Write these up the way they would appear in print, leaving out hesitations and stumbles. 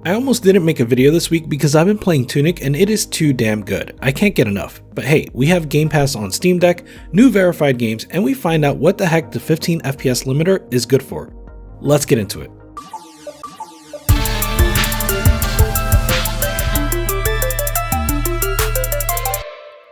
I almost didn't make a video this week because I've been playing Tunic and it is too damn good. I can't get enough. But hey, we have Game Pass on Steam Deck, new verified games, and we find out what the heck the 15 FPS limiter is good for. Let's get into it.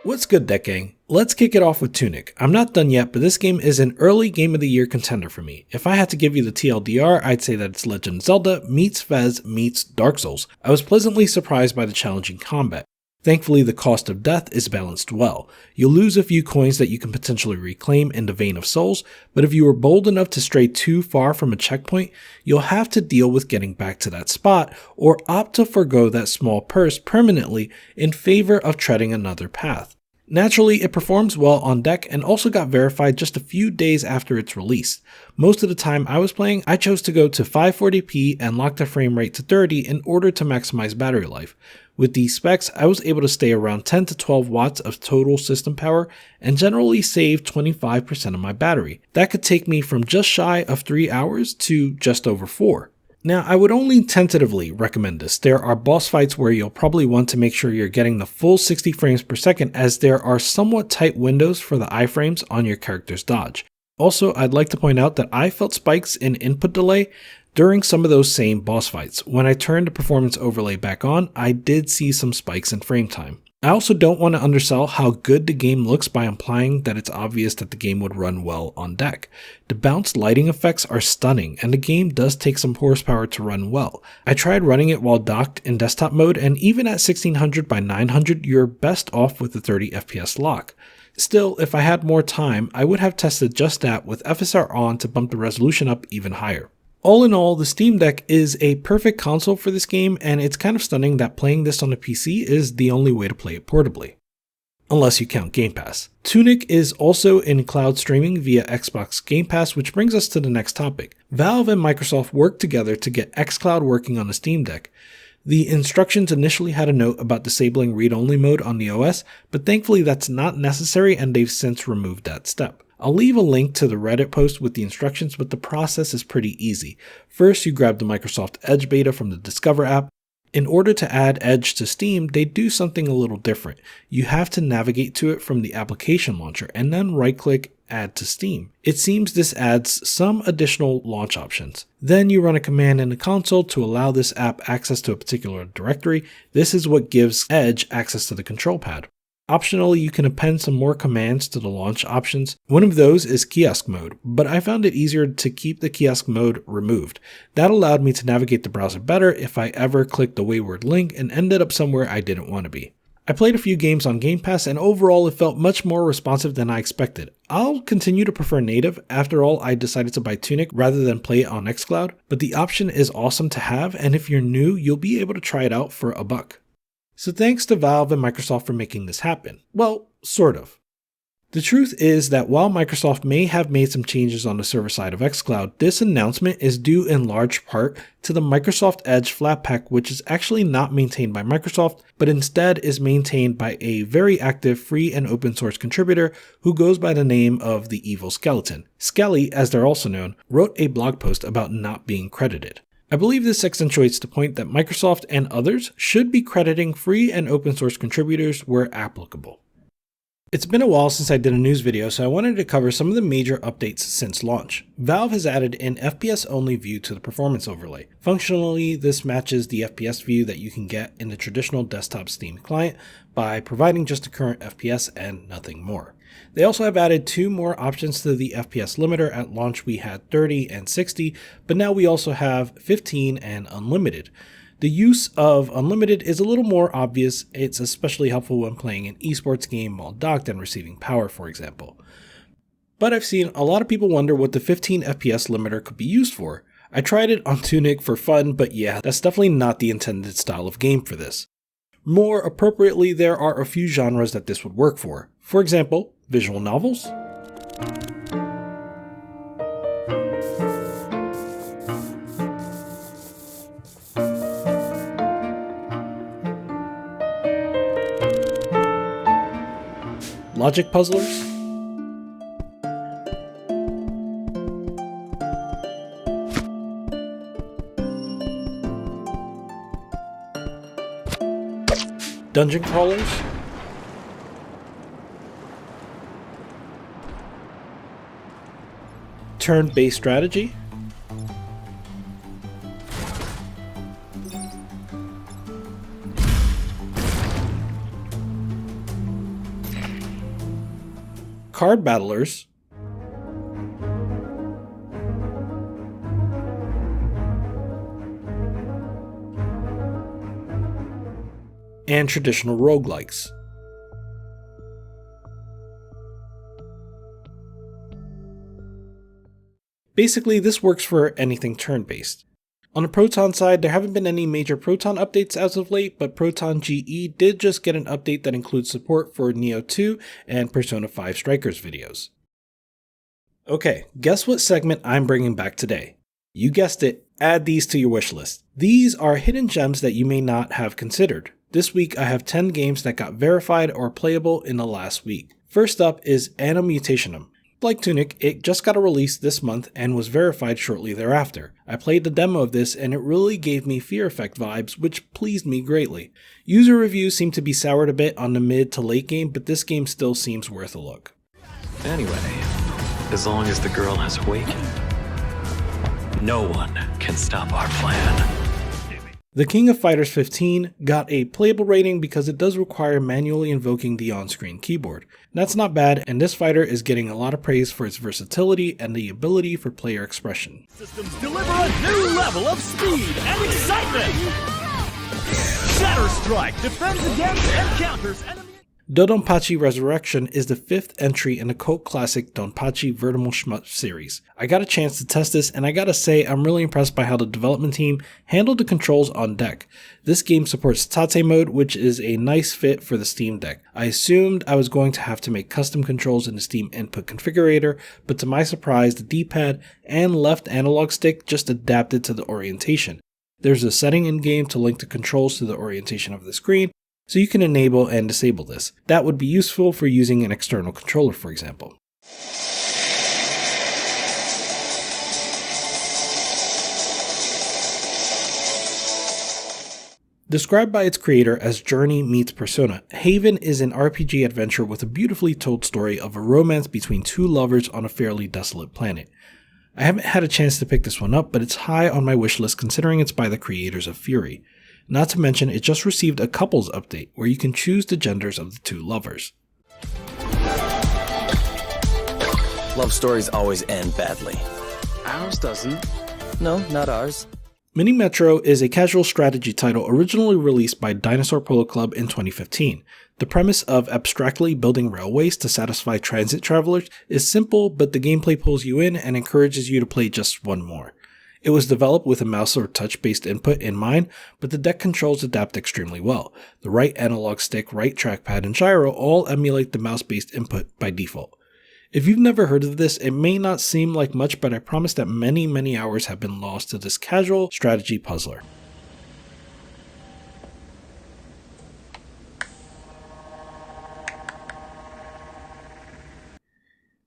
What's good, Deck Gang? Let's kick it off with Tunic. I'm not done yet, but this game is an early Game of the Year contender for me. If I had to give you the TLDR, I'd say that it's Legend of Zelda meets Fez meets Dark Souls. I was pleasantly surprised by the challenging combat. Thankfully, the cost of death is balanced well. You'll lose a few coins that you can potentially reclaim in the Vein of Souls, but if you were bold enough to stray too far from a checkpoint, you'll have to deal with getting back to that spot or opt to forgo that small purse permanently in favor of treading another path. Naturally, it performs well on deck and also got verified just a few days after its release. Most of the time I was playing, I chose to go to 540p and lock the frame rate to 30 in order to maximize battery life. With these specs, I was able to stay around 10 to 12 watts of total system power and generally save 25% of my battery. That could take me from just shy of 3 hours to just over 4. Now, I would only tentatively recommend this. There are boss fights where you'll probably want to make sure you're getting the full 60 frames per second, as there are somewhat tight windows for the iframes on your character's dodge. Also, I'd like to point out that I felt spikes in input delay during some of those same boss fights. When I turned the performance overlay back on, I did see some spikes in frame time. I also don't want to undersell how good the game looks by implying that it's obvious that the game would run well on deck. The bounced lighting effects are stunning, and the game does take some horsepower to run well. I tried running it while docked in desktop mode, and even at 1600 by 900, you're best off with the 30 FPS lock. Still, if I had more time, I would have tested just that with FSR on to bump the resolution up even higher. All in all, the Steam Deck is a perfect console for this game, and it's kind of stunning that playing this on a PC is the only way to play it portably. Unless you count Game Pass. Tunic is also in cloud streaming via Xbox Game Pass, which brings us to the next topic. Valve and Microsoft worked together to get xCloud working on the Steam Deck. The instructions initially had a note about disabling read-only mode on the OS, but thankfully that's not necessary and they've since removed that step. I'll leave a link to the Reddit post with the instructions, but the process is pretty easy. First, you grab the Microsoft Edge beta from the Discover app. In order to add Edge to Steam, they do something a little different. You have to navigate to it from the application launcher and then right-click Add to Steam. It seems this adds some additional launch options. Then you run a command in the console to allow this app access to a particular directory. This is what gives Edge access to the control pad. Optionally, you can append some more commands to the launch options. One of those is kiosk mode, but I found it easier to keep the kiosk mode removed. That allowed me to navigate the browser better if I ever clicked the wayward link and ended up somewhere I didn't want to be. I played a few games on Game Pass and overall it felt much more responsive than I expected. I'll continue to prefer native. After all, I decided to buy Tunic rather than play it on xCloud, but the option is awesome to have, and if you're new, you'll be able to try it out for $1. So thanks to Valve and Microsoft for making this happen. Well, sort of. The truth is that while Microsoft may have made some changes on the server side of xCloud, this announcement is due in large part to the Microsoft Edge Flatpak, which is actually not maintained by Microsoft, but instead is maintained by a very active free and open source contributor who goes by the name of the Evil Skeleton. Skelly, as they're also known, wrote a blog post about not being credited. I believe this accentuates the point that Microsoft and others should be crediting free and open source contributors where applicable. It's been a while since I did a news video, so I wanted to cover some of the major updates since launch. Valve has added an FPS-only view to the performance overlay. Functionally, this matches the FPS view that you can get in the traditional desktop Steam client by providing just the current FPS and nothing more. They also have added 2 more options to the FPS limiter. At launch we had 30 and 60, but now we also have 15 and unlimited. The use of unlimited is a little more obvious. It's especially helpful when playing an esports game while docked and receiving power, for example. But I've seen a lot of people wonder what the 15 FPS limiter could be used for. I tried it on Tunic for fun, but yeah, that's definitely not the intended style of game for this. More appropriately, there are a few genres that this would work for. For example, visual novels, logic puzzlers, dungeon crawlers, turn-based strategy, card battlers, and traditional roguelikes. Basically, this works for anything turn-based. On the Proton side, there haven't been any major Proton updates as of late, but Proton GE did just get an update that includes support for Neo 2 and Persona 5 Strikers videos. Okay, guess what segment I'm bringing back today? You guessed it, add these to your wish list. These are hidden gems that you may not have considered. This week I have 10 games that got verified or playable in the last week. First up is Anno Mutationum. Like Tunic, it just got a release this month and was verified shortly thereafter. I played the demo of this and it really gave me Fear Effect vibes, which pleased me greatly. User reviews seem to be soured a bit on the mid to late game, but this game still seems worth a look. Anyway, as long as the girl has awakened, no one can stop our plan. The King of Fighters 15 got a playable rating because it does require manually invoking the on-screen keyboard. That's not bad, and this fighter is getting a lot of praise for its versatility and the ability for player expression. Systems deliver a new level of speed and excitement! Shatter Strike defends against and counters enemy. Dodonpachi Resurrection is the 5th entry in the cult classic Donpachi Vertimal Shmup series. I got a chance to test this and I gotta say I'm really impressed by how the development team handled the controls on deck. This game supports Tate mode, which is a nice fit for the Steam Deck. I assumed I was going to have to make custom controls in the Steam Input Configurator, but to my surprise the D-pad and left analog stick just adapted to the orientation. There's a setting in game to link the controls to the orientation of the screen, so you can enable and disable this. That would be useful for using an external controller, for example. Described by its creator as Journey meets Persona, Haven is an RPG adventure with a beautifully told story of a romance between two lovers on a fairly desolate planet. I haven't had a chance to pick this one up, but it's high on my wish list considering it's by the creators of Fury. Not to mention, it just received a couples update where you can choose the genders of the two lovers. Love stories always end badly. Ours doesn't. No, not ours. Mini Metro is a casual strategy title originally released by Dinosaur Polo Club in 2015. The premise of abstractly building railways to satisfy transit travelers is simple, but the gameplay pulls you in and encourages you to play just one more. It was developed with a mouse or touch-based input in mind, but the deck controls adapt extremely well. The right analog stick, right trackpad, and gyro all emulate the mouse-based input by default. If you've never heard of this, it may not seem like much, but I promise that many hours have been lost to this casual strategy puzzler.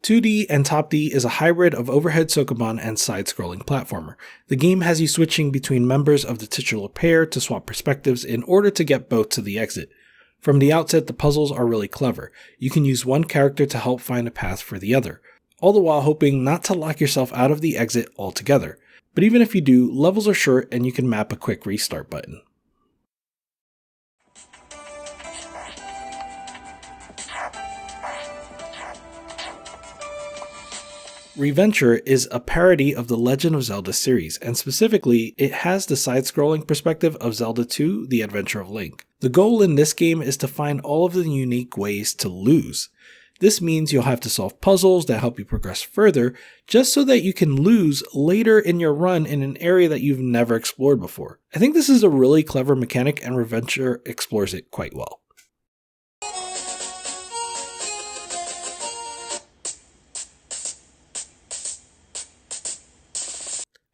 .2D and Top D is a hybrid of overhead Sokoban and side-scrolling platformer. The game has you switching between members of the titular pair to swap perspectives in order to get both to the exit. From the outset, the puzzles are really clever. You can use one character to help find a path for the other, all the while hoping not to lock yourself out of the exit altogether. But even if you do, levels are short and you can map a quick restart button. Reventure is a parody of the Legend of Zelda series, and specifically, it has the side-scrolling perspective of Zelda 2: The Adventure of Link. The goal in this game is to find all of the unique ways to lose. This means you'll have to solve puzzles that help you progress further, just so that you can lose later in your run in an area that you've never explored before. I think this is a really clever mechanic, and Reventure explores it quite well.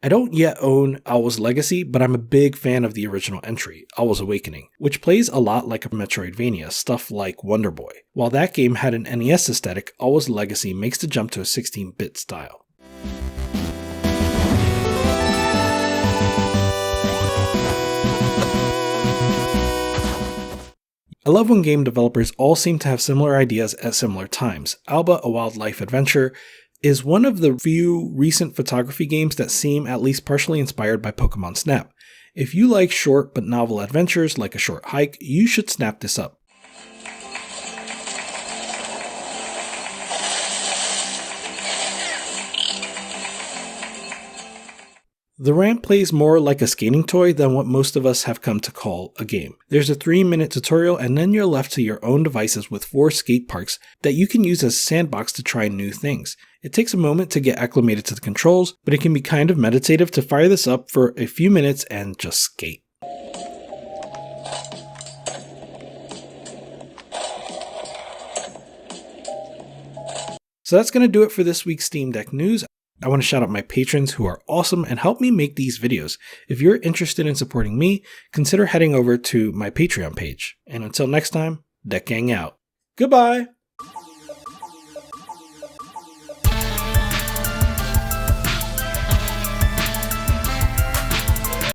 I don't yet own Owl's Legacy, but I'm a big fan of the original entry, Owl's Awakening, which plays a lot like a Metroidvania, stuff like Wonder Boy. While that game had an NES aesthetic, Owl's Legacy makes the jump to a 16-bit style. I love when game developers all seem to have similar ideas at similar times. Alba, a wildlife adventure, is one of the few recent photography games that seem at least partially inspired by Pokemon Snap. If you like short but novel adventures like A Short Hike, you should snap this up. The ramp plays more like a skating toy than what most of us have come to call a game. There's a 3-minute tutorial and then you're left to your own devices with 4 skate parks that you can use as a sandbox to try new things. It takes a moment to get acclimated to the controls, but it can be kind of meditative to fire this up for a few minutes and just skate. So that's going to do it for this week's Steam Deck news. I want to shout out my patrons who are awesome and help me make these videos. If you're interested in supporting me, consider heading over to my Patreon page. And until next time, Deck Gang out. Goodbye!